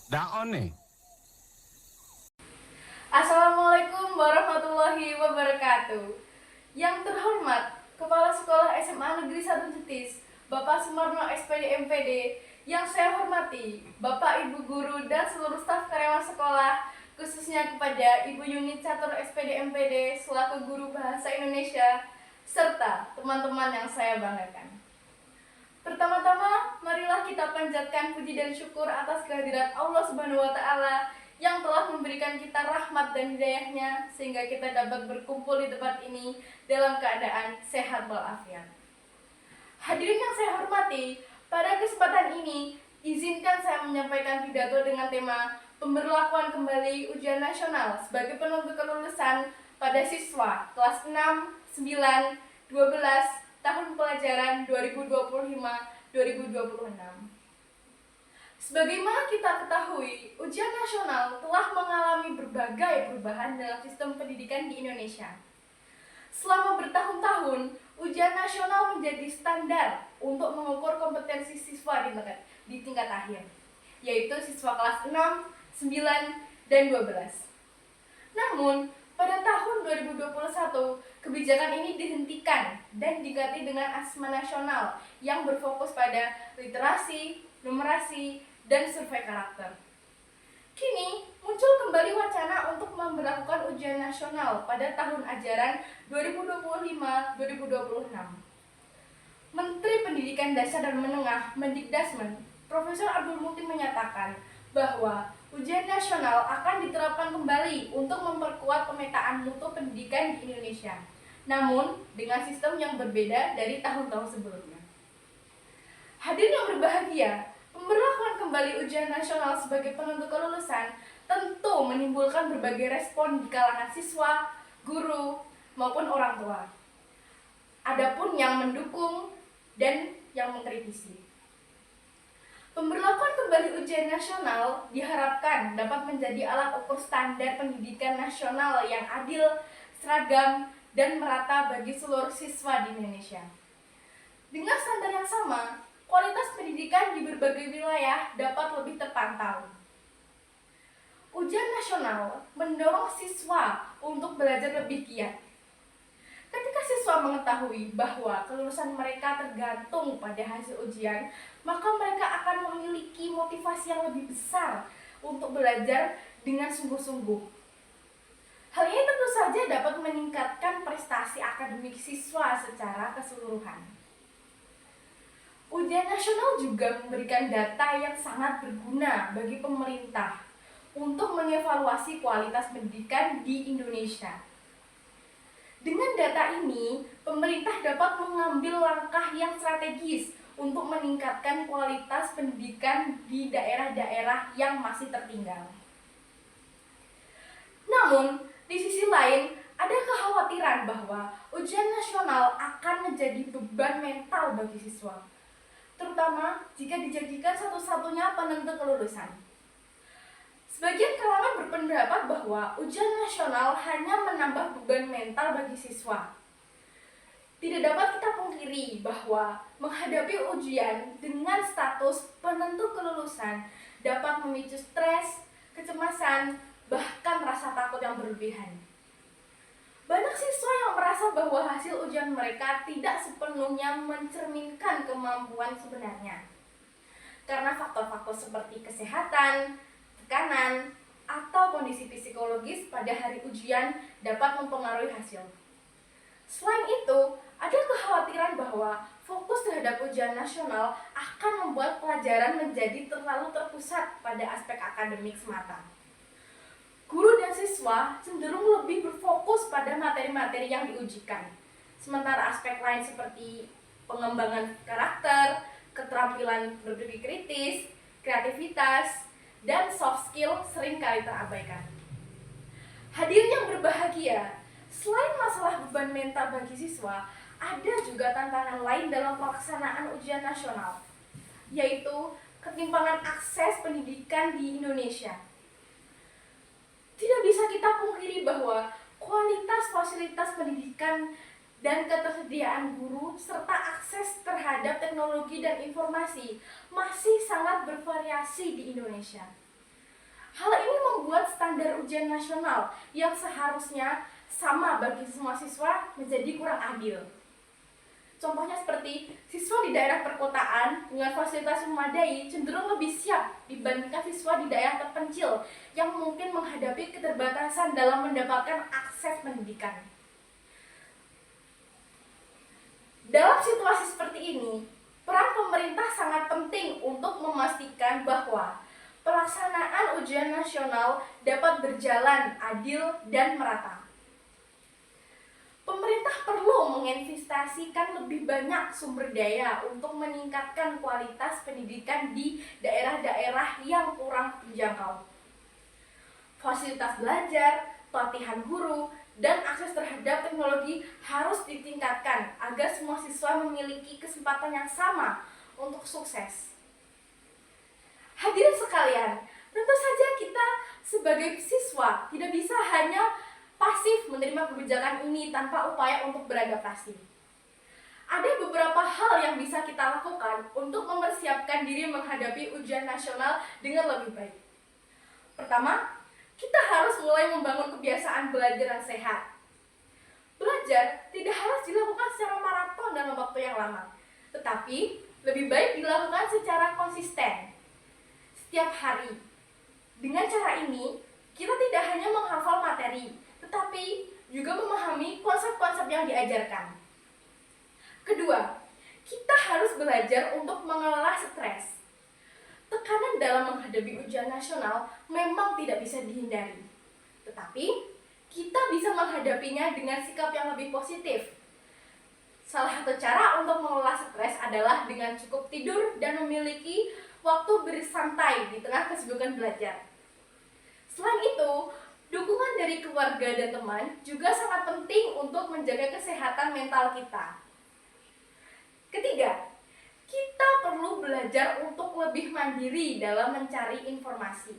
Daon nih. Assalamualaikum warahmatullahi wabarakatuh. Yang terhormat Kepala Sekolah SMA Negeri 1 Jetis, Bapak Sumarno SPD MPD, yang saya hormati Bapak Ibu Guru dan seluruh staf karyawan sekolah, khususnya kepada Ibu Yuni Catur SPD MPD selaku Guru Bahasa Indonesia, serta teman-teman yang saya banggakan. Pertama-tama, marilah kita panjatkan puji dan syukur atas kehadirat Allah Subhanahu wa Ta'ala yang telah memberikan kita rahmat dan hidayahnya sehingga kita dapat berkumpul di tempat ini dalam keadaan sehat walafiat. Hadirin yang saya hormati, pada kesempatan ini izinkan saya menyampaikan pidato dengan tema pemberlakuan kembali ujian nasional sebagai penentu kelulusan pada siswa kelas 6, 9, 12 tahun pelajaran 2025-2026. Sebagaimana kita ketahui, ujian nasional telah mengalami berbagai perubahan dalam sistem pendidikan di Indonesia. Selama bertahun-tahun, ujian nasional menjadi standar untuk mengukur kompetensi siswa di tingkat akhir, yaitu siswa kelas 6, 9, dan 12. Namun, pada tahun 2021, kebijakan ini dihentikan dan diganti dengan asesmen nasional yang berfokus pada literasi, numerasi, dan survei karakter. Kini, muncul kembali wacana untuk memberlakukan ujian nasional pada tahun ajaran 2025-2026. Menteri Pendidikan Dasar dan Menengah, Mendikdasmen, Profesor Abdul Muti menyatakan bahwa ujian nasional akan diterapkan kembali untuk memperkuat pemetaan mutu pendidikan di Indonesia, namun dengan sistem yang berbeda dari tahun-tahun sebelumnya. Hadirin yang berbahagia, pemberlakuan kembali ujian nasional sebagai penentu kelulusan tentu menimbulkan berbagai respon di kalangan siswa, guru, maupun orang tua. Adapun yang mendukung dan yang mengkritisi. Pemberlakuan kembali ujian nasional diharapkan dapat menjadi alat ukur standar pendidikan nasional yang adil, seragam, dan merata bagi seluruh siswa di Indonesia. Dengan standar yang sama, kualitas pendidikan di berbagai wilayah dapat lebih terpantau. Ujian nasional mendorong siswa untuk belajar lebih giat. Ketika siswa mengetahui bahwa kelulusan mereka tergantung pada hasil ujian, maka mereka akan memiliki motivasi yang lebih besar untuk belajar dengan sungguh-sungguh. Hal ini tentu saja dapat meningkatkan prestasi akademik siswa secara keseluruhan. Ujian nasional juga memberikan data yang sangat berguna bagi pemerintah untuk mengevaluasi kualitas pendidikan di Indonesia. Dengan data ini, pemerintah dapat mengambil langkah yang strategis untuk meningkatkan kualitas pendidikan di daerah-daerah yang masih tertinggal. Namun, di sisi lain, ada kekhawatiran bahwa ujian nasional akan menjadi beban mental bagi siswa, terutama jika dijadikan satu-satunya penentu kelulusan. Sebagian kalangan berpendapat bahwa ujian nasional hanya menambah beban mental bagi siswa. Tidak dapat kita pungkiri bahwa menghadapi ujian dengan status penentu kelulusan dapat memicu stres, kecemasan, bahkan rasa takut yang berlebihan. Banyak siswa yang merasa bahwa hasil ujian mereka tidak sepenuhnya mencerminkan kemampuan sebenarnya. Karena faktor-faktor seperti kesehatan, tekanan, atau kondisi psikologis pada hari ujian dapat mempengaruhi hasil. Selain itu, ada kekhawatiran bahwa fokus terhadap ujian nasional akan membuat pelajaran menjadi terlalu terpusat pada aspek akademik semata. Guru dan siswa cenderung lebih berfokus pada materi-materi yang diujikan. Sementara aspek lain seperti pengembangan karakter, keterampilan berpikir kritis, kreativitas, dan soft skill seringkali terabaikan. Hadirin yang berbahagia, selain masalah beban mental bagi siswa, ada juga tantangan lain dalam pelaksanaan ujian nasional, yaitu ketimpangan akses pendidikan di Indonesia. Tidak bisa kita pungkiri bahwa kualitas fasilitas pendidikan dan ketersediaan guru serta akses terhadap teknologi dan informasi masih sangat bervariasi di Indonesia. membuat standar ujian nasional yang seharusnya sama bagi semua siswa menjadi kurang adil. Contohnya seperti siswa di daerah perkotaan dengan fasilitas memadai cenderung lebih siap dibandingkan siswa di daerah terpencil yang mungkin menghadapi keterbatasan dalam mendapatkan akses pendidikan. Dalam situasi seperti ini, peran pemerintah sangat penting untuk memastikan bahwa pelaksanaan ujian nasional dapat berjalan adil dan merata. Pemerintah perlu menginvestasikan lebih banyak sumber daya untuk meningkatkan kualitas pendidikan di daerah-daerah yang kurang terjangkau. Fasilitas belajar, pelatihan guru, dan akses terhadap teknologi harus ditingkatkan agar semua siswa memiliki kesempatan yang sama untuk sukses. Hadirin sekalian, tentu saja kita sebagai siswa tidak bisa hanya pasif menerima kebijakan ini tanpa upaya untuk beradaptasi. Ada beberapa hal yang bisa kita lakukan untuk mempersiapkan diri menghadapi ujian nasional dengan lebih baik. Pertama, kita harus mulai membangun kebiasaan belajar yang sehat. Belajar tidak harus dilakukan secara maraton dalam waktu yang lama, tetapi lebih baik dilakukan secara konsisten setiap hari. Dengan cara ini, kita tidak hanya menghafal materi, tetapi juga memahami konsep-konsep yang diajarkan. Kedua, kita harus belajar untuk mengelola stres. Tekanan dalam menghadapi ujian nasional memang tidak bisa dihindari. Tetapi, kita bisa menghadapinya dengan sikap yang lebih positif. Salah satu cara untuk mengelola stres adalah dengan cukup tidur dan memiliki waktu bersantai di tengah kesibukan belajar. Selain itu, dukungan dari keluarga dan teman juga sangat penting untuk menjaga kesehatan mental kita. Ketiga, kita perlu belajar untuk lebih mandiri dalam mencari informasi.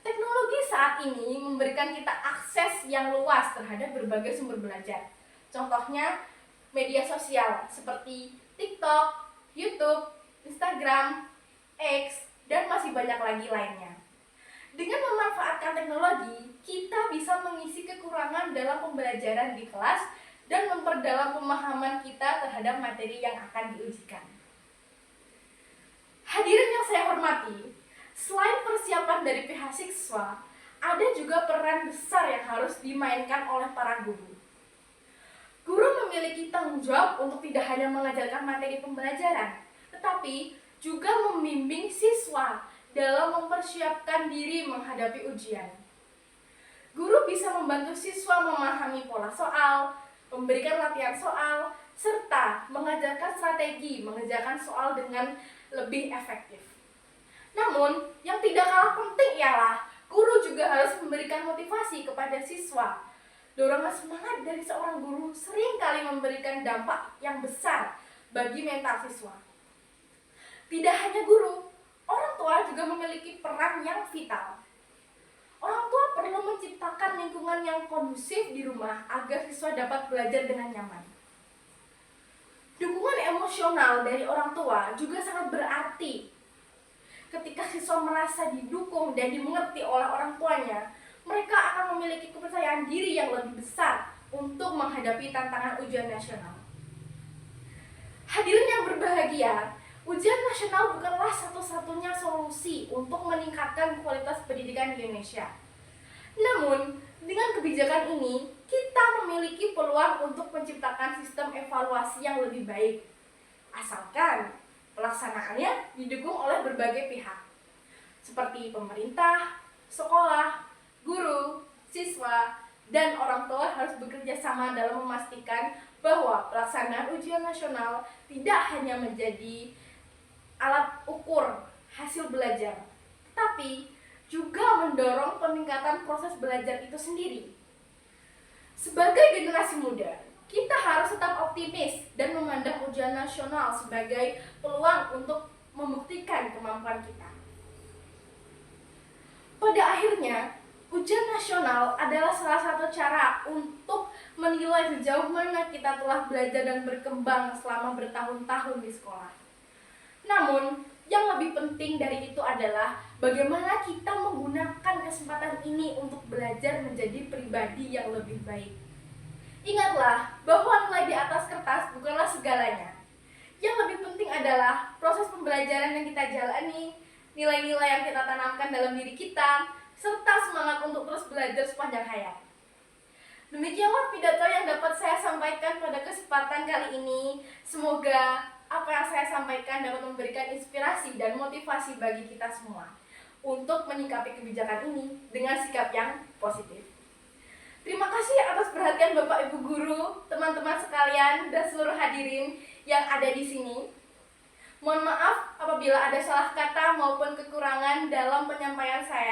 Teknologi saat ini memberikan kita akses yang luas terhadap berbagai sumber belajar. Contohnya, media sosial seperti TikTok, YouTube, Instagram, X, dan masih banyak lagi lainnya. Dengan memanfaatkan teknologi, kita bisa mengisi kekurangan dalam pembelajaran di kelas dan memperdalam pemahaman kita terhadap materi yang akan diujikan. Hadirin yang saya hormati, selain persiapan dari pihak siswa, ada juga peran besar yang harus dimainkan oleh para guru. Guru memiliki tanggung jawab untuk tidak hanya mengajarkan materi pembelajaran, tetapi juga membimbing siswa dalam mempersiapkan diri menghadapi ujian. Guru bisa membantu siswa memahami pola soal, memberikan latihan soal, serta mengajarkan strategi mengerjakan soal dengan lebih efektif. Namun, yang tidak kalah penting ialah guru juga harus memberikan motivasi kepada siswa. Dorongan semangat dari seorang guru seringkali memberikan dampak yang besar bagi mental siswa. Tidak hanya guru, orang tua juga memiliki peran yang vital. Orang tua perlu menciptakan lingkungan yang kondusif di rumah agar siswa dapat belajar dengan nyaman. Dukungan emosional dari orang tua juga sangat berarti. Ketika siswa merasa didukung dan dimengerti oleh orang tuanya, mereka akan memiliki kepercayaan diri yang lebih besar untuk menghadapi tantangan ujian nasional. Hadirin yang berbahagia, ujian nasional bukanlah satu-satunya solusi untuk meningkatkan kualitas pendidikan di Indonesia. Namun, dengan kebijakan ini, kita memiliki peluang untuk menciptakan sistem evaluasi yang lebih baik. Asalkan pelaksanaannya didukung oleh berbagai pihak, seperti pemerintah, sekolah, guru, siswa, dan orang tua harus bekerja sama dalam memastikan bahwa pelaksanaan ujian nasional tidak hanya menjadi alat ukur hasil belajar, tapi juga mendorong peningkatan proses belajar itu sendiri. Sebagai generasi muda, kita harus tetap optimis dan memandang ujian nasional sebagai peluang untuk membuktikan kemampuan kita. Pada akhirnya, ujian nasional adalah salah satu cara untuk menilai sejauh mana kita telah belajar dan berkembang selama bertahun-tahun di sekolah. Namun, yang lebih penting dari itu adalah bagaimana kita menggunakan kesempatan ini untuk belajar menjadi pribadi yang lebih baik. Ingatlah bahwa nilai di atas kertas bukanlah segalanya. Yang lebih penting adalah proses pembelajaran yang kita jalani, nilai-nilai yang kita tanamkan dalam diri kita, serta semangat untuk terus belajar sepanjang hayat. Demikianlah pidato yang dapat saya sampaikan pada kesempatan kali ini. Semoga apa yang saya sampaikan dapat memberikan inspirasi dan motivasi bagi kita semua untuk menyikapi kebijakan ini dengan sikap yang positif. Terima kasih atas perhatian Bapak Ibu Guru, teman-teman sekalian, dan seluruh hadirin yang ada di sini. Mohon maaf apabila ada salah kata maupun kekurangan dalam penyampaian saya.